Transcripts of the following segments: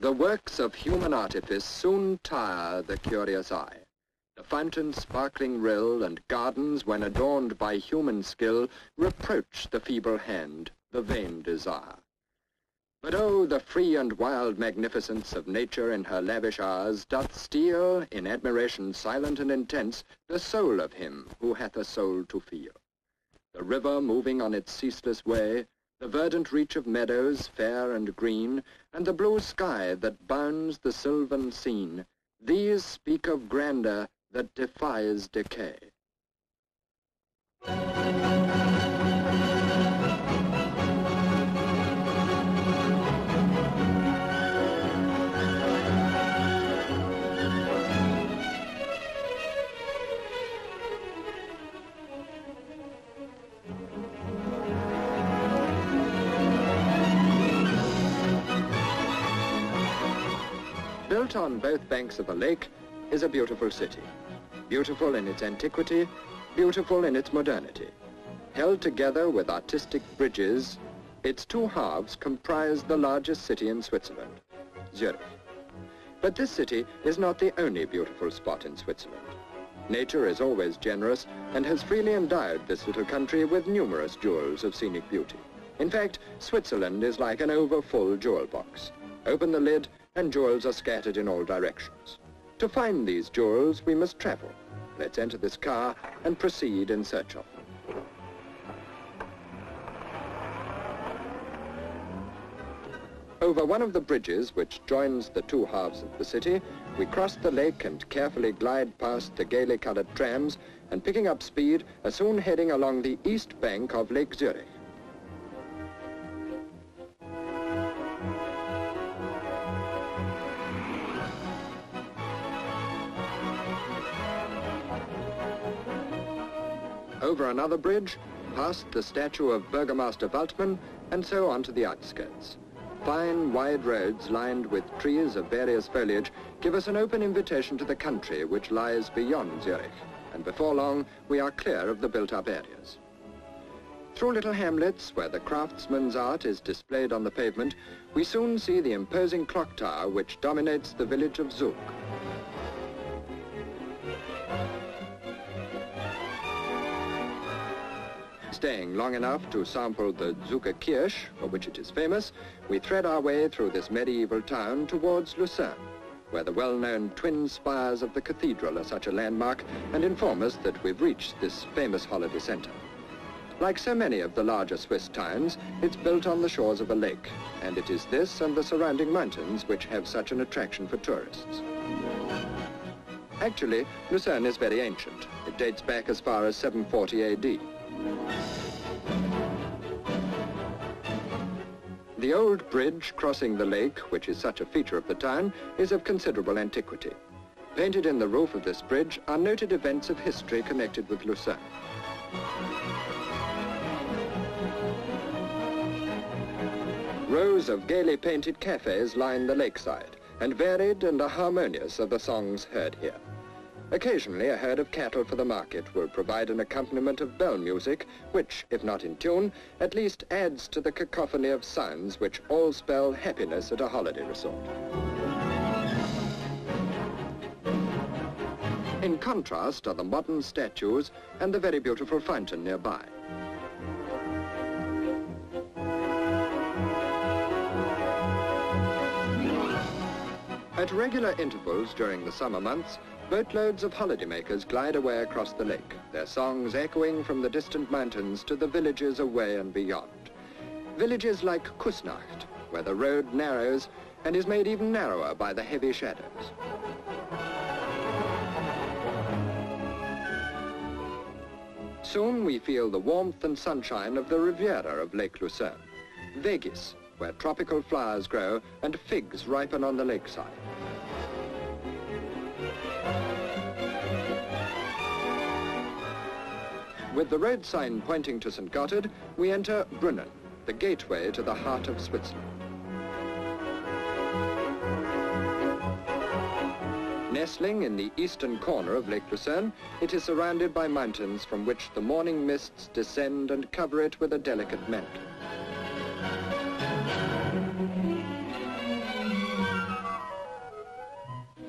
The works of human artifice soon tire the curious eye. The fountain's sparkling rill and gardens, when adorned by human skill, reproach the feeble hand, the vain desire. But oh, the free and wild magnificence of nature in her lavish hours doth steal, in admiration silent and intense, the soul of him who hath a soul to feel. The river moving on its ceaseless way, the verdant reach of meadows fair and green, and the blue sky that bounds the sylvan scene, these speak of grandeur that defies decay. Built on both banks of the lake is a beautiful city. Beautiful in its antiquity, beautiful in its modernity. Held together with artistic bridges, its two halves comprise the largest city in Switzerland, Zurich. But this city is not the only beautiful spot in Switzerland. Nature is always generous and has freely endowed this little country with numerous jewels of scenic beauty. In fact, Switzerland is like an over-full jewel box. Open the lid and jewels are scattered in all directions. To find these jewels, we must travel. Let's enter this car and proceed in search of them. Over one of the bridges which joins the two halves of the city, we cross the lake and carefully glide past the gaily colored trams, and picking up speed, are soon heading along the east bank of Lake Zurich. Over another bridge, past the statue of Burgomaster Waldmann, and so on to the outskirts. Fine, wide roads lined with trees of various foliage give us an open invitation to the country which lies beyond Zurich, and before long we are clear of the built-up areas. Through little hamlets where the craftsman's art is displayed on the pavement, we soon see the imposing clock tower which dominates the village of Zug. Staying long enough to sample the Zuger Kirche, for which it is famous, we thread our way through this medieval town towards Lucerne, where the well-known twin spires of the cathedral are such a landmark and inform us that we've reached this famous holiday center. Like so many of the larger Swiss towns, it's built on the shores of a lake, and it is this and the surrounding mountains which have such an attraction for tourists. Actually, Lucerne is very ancient. It dates back as far as 740 AD. The old bridge crossing the lake, which is such a feature of the town, is of considerable antiquity. Painted in the roof of this bridge are noted events of history connected with Lucerne. Rows of gaily painted cafes line the lakeside, and varied and harmonious are the songs heard here. Occasionally, a herd of cattle for the market will provide an accompaniment of bell music, which, if not in tune, at least adds to the cacophony of sounds which all spell happiness at a holiday resort. In contrast are the modern statues and the very beautiful fountain nearby. At regular intervals during the summer months, boatloads of holidaymakers glide away across the lake, their songs echoing from the distant mountains to the villages away and beyond. Villages like Kusnacht, where the road narrows and is made even narrower by the heavy shadows. Soon we feel the warmth and sunshine of the Riviera of Lake Lucerne, Vegis, where tropical flowers grow and figs ripen on the lakeside. With the road sign pointing to St. Gotthard, we enter Brunnen, the gateway to the heart of Switzerland. Nestling in the eastern corner of Lake Lucerne, it is surrounded by mountains from which the morning mists descend and cover it with a delicate mantle.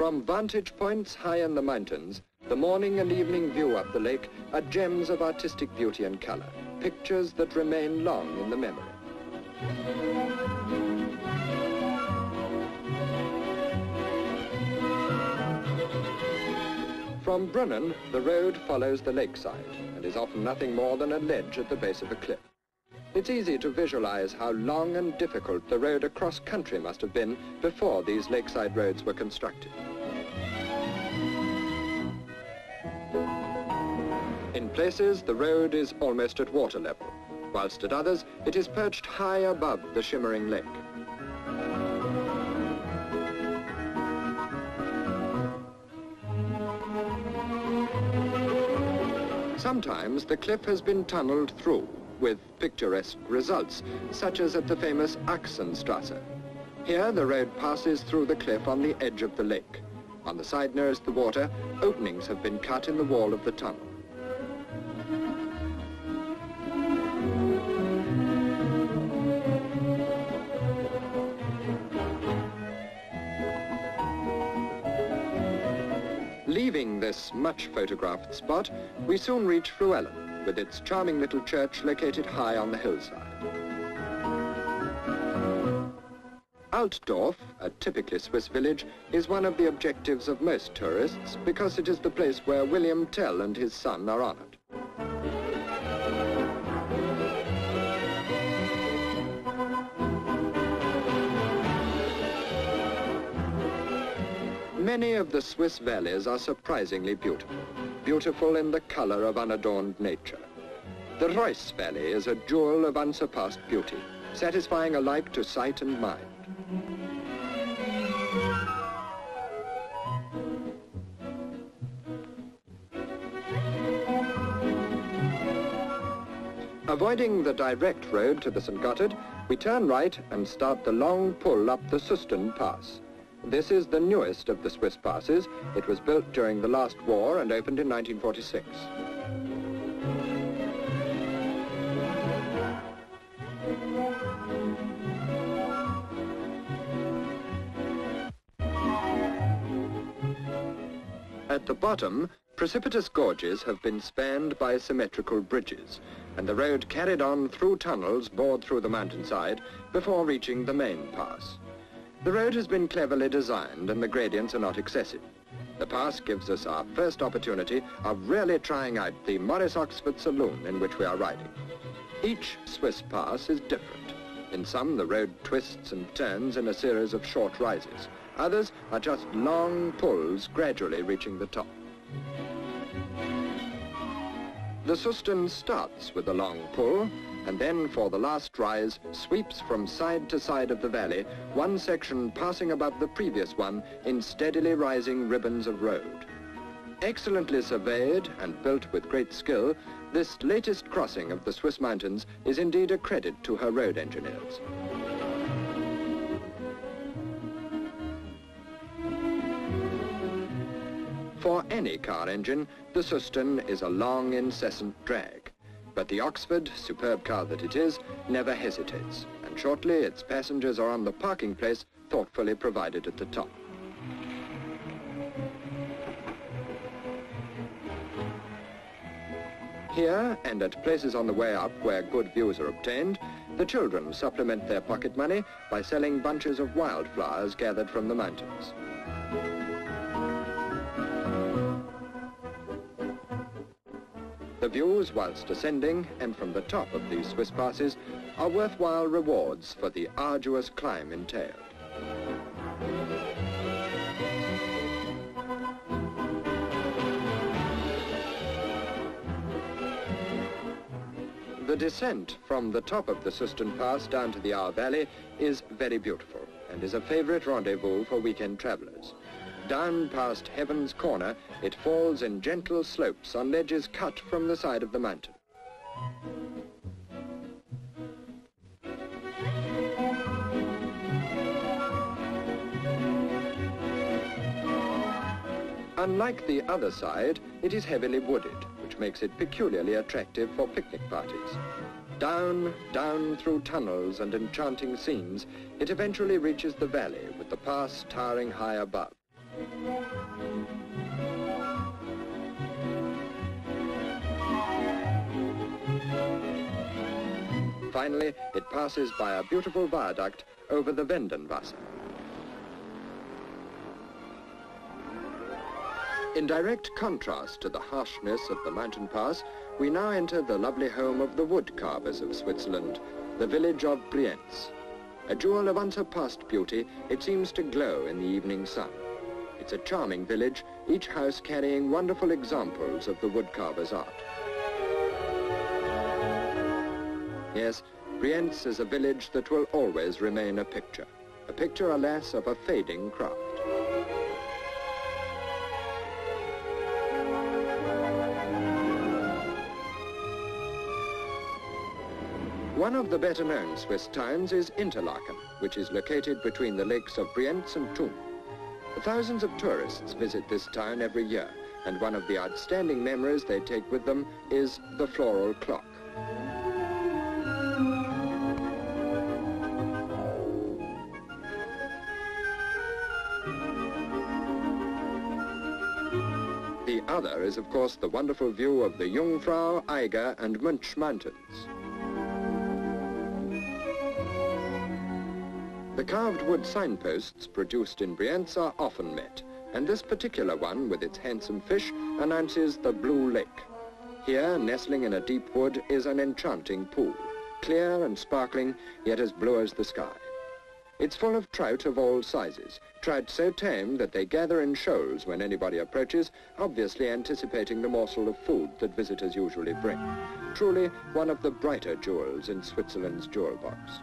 From vantage points high in the mountains, the morning and evening view up the lake are gems of artistic beauty and color, pictures that remain long in the memory. From Brunnen, the road follows the lakeside and is often nothing more than a ledge at the base of a cliff. It's easy to visualize how long and difficult the road across country must have been before these lakeside roads were constructed. In places, the road is almost at water level, whilst at others, it is perched high above the shimmering lake. Sometimes the cliff has been tunneled through, with picturesque results, such as at the famous Axenstrasse. Here, the road passes through the cliff on the edge of the lake. On the side nearest the water, openings have been cut in the wall of the tunnel. Leaving this much photographed spot, we soon reach Flüelen, with its charming little church located high on the hillside. Altdorf, a typically Swiss village, is one of the objectives of most tourists because it is the place where William Tell and his son are honored. Many of the Swiss valleys are surprisingly beautiful, beautiful in the color of unadorned nature. The Reuss Valley is a jewel of unsurpassed beauty, satisfying alike to sight and mind. Avoiding the direct road to the St. Gotthard, we turn right and start the long pull up the Susten Pass. This is the newest of the Swiss passes. It was built during the last war and opened in 1946. At the bottom, precipitous gorges have been spanned by symmetrical bridges, and the road carried on through tunnels bored through the mountainside before reaching the main pass. The road has been cleverly designed and the gradients are not excessive. The pass gives us our first opportunity of really trying out the Morris-Oxford saloon in which we are riding. Each Swiss pass is different. In some, the road twists and turns in a series of short rises. Others are just long pulls gradually reaching the top. The Susten starts with a long pull, and then for the last rise sweeps from side to side of the valley, one section passing above the previous one in steadily rising ribbons of road. Excellently surveyed and built with great skill, this latest crossing of the Swiss mountains is indeed a credit to her road engineers. For any car engine, the Susten is a long, incessant drag. But the Oxford, superb car that it is, never hesitates, and shortly its passengers are on the parking place thoughtfully provided at the top. Here, and at places on the way up where good views are obtained, the children supplement their pocket money by selling bunches of wildflowers gathered from the mountains. The views whilst ascending and from the top of these Swiss passes are worthwhile rewards for the arduous climb entailed. The descent from the top of the Susten Pass down to the Ahr Valley is very beautiful and is a favorite rendezvous for weekend travelers. Down past Heaven's Corner, it falls in gentle slopes on ledges cut from the side of the mountain. Unlike the other side, it is heavily wooded, which makes it peculiarly attractive for picnic parties. Down, down through tunnels and enchanting scenes, it eventually reaches the valley with the pass towering high above. Finally, it passes by a beautiful viaduct over the Wendenwasser. In direct contrast to the harshness of the mountain pass, we now enter the lovely home of the wood carvers of Switzerland, the village of Brienz. A jewel of unsurpassed beauty, it seems to glow in the evening sun. It's a charming village, each house carrying wonderful examples of the woodcarver's art. Yes, Brienz is a village that will always remain a picture, alas, of a fading craft. One of the better-known Swiss towns is Interlaken, which is located between the lakes of Brienz and Thun. Thousands of tourists visit this town every year, and one of the outstanding memories they take with them is the floral clock. The other is, of course, the wonderful view of the Jungfrau, Eiger and Münch mountains. The carved wood signposts produced in Brienz are often met, and this particular one, with its handsome fish, announces the Blue Lake. Here, nestling in a deep wood, is an enchanting pool, clear and sparkling, yet as blue as the sky. It's full of trout of all sizes, trout so tame that they gather in shoals when anybody approaches, obviously anticipating the morsel of food that visitors usually bring. Truly one of the brighter jewels in Switzerland's jewel box.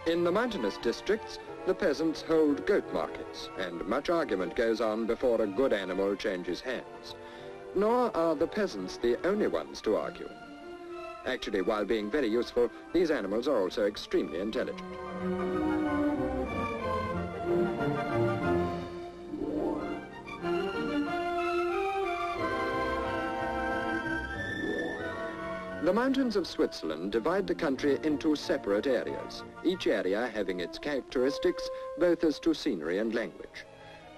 In the mountainous districts, the peasants hold goat markets, and much argument goes on before a good animal changes hands. Nor are the peasants the only ones to argue. Actually, while being very useful, these animals are also extremely intelligent. The mountains of Switzerland divide the country into separate areas, each area having its characteristics both as to scenery and language.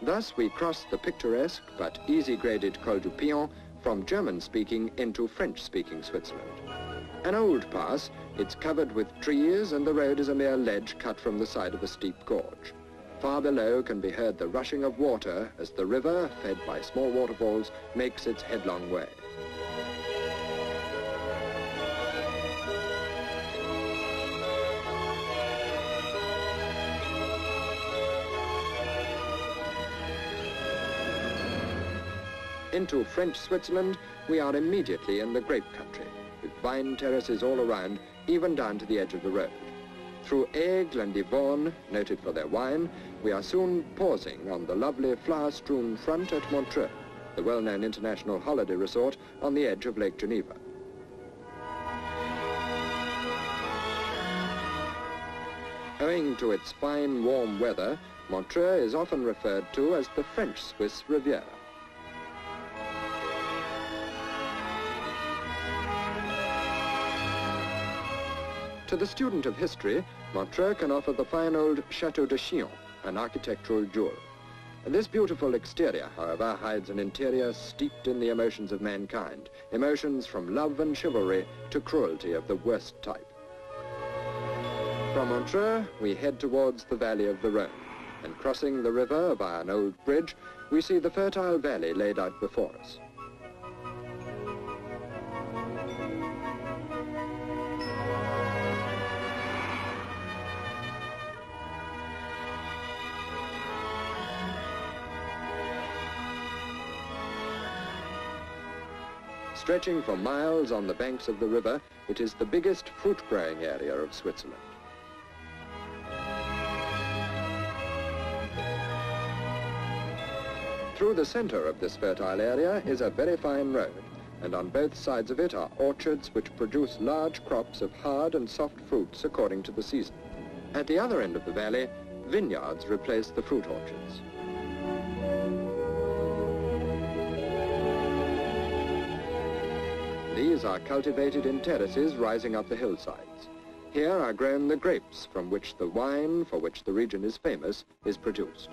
Thus we cross the picturesque but easy-graded Col du Pion from German-speaking into French-speaking Switzerland. An old pass, it's covered with trees and the road is a mere ledge cut from the side of a steep gorge. Far below can be heard the rushing of water as the river, fed by small waterfalls, makes its headlong way. Into French Switzerland, we are immediately in the grape country, with vine terraces all around, even down to the edge of the road. Through Aigle and Yvonne, noted for their wine, we are soon pausing on the lovely flower-strewn front at Montreux, the well-known international holiday resort on the edge of Lake Geneva. Owing to its fine, warm weather, Montreux is often referred to as the French Swiss Riviera. To the student of history, Montreux can offer the fine old Château de Chillon, an architectural jewel. This beautiful exterior, however, hides an interior steeped in the emotions of mankind, emotions from love and chivalry to cruelty of the worst type. From Montreux, we head towards the valley of the Rhone, and crossing the river via an old bridge, we see the fertile valley laid out before us. Stretching for miles on the banks of the river, it is the biggest fruit-growing area of Switzerland. Through the center of this fertile area is a very fine road, and on both sides of it are orchards which produce large crops of hard and soft fruits according to the season. At the other end of the valley, Vineyards replace the fruit orchards. These are cultivated in terraces rising up the hillsides. Here are grown the grapes from which the wine, for which the region is famous, is produced.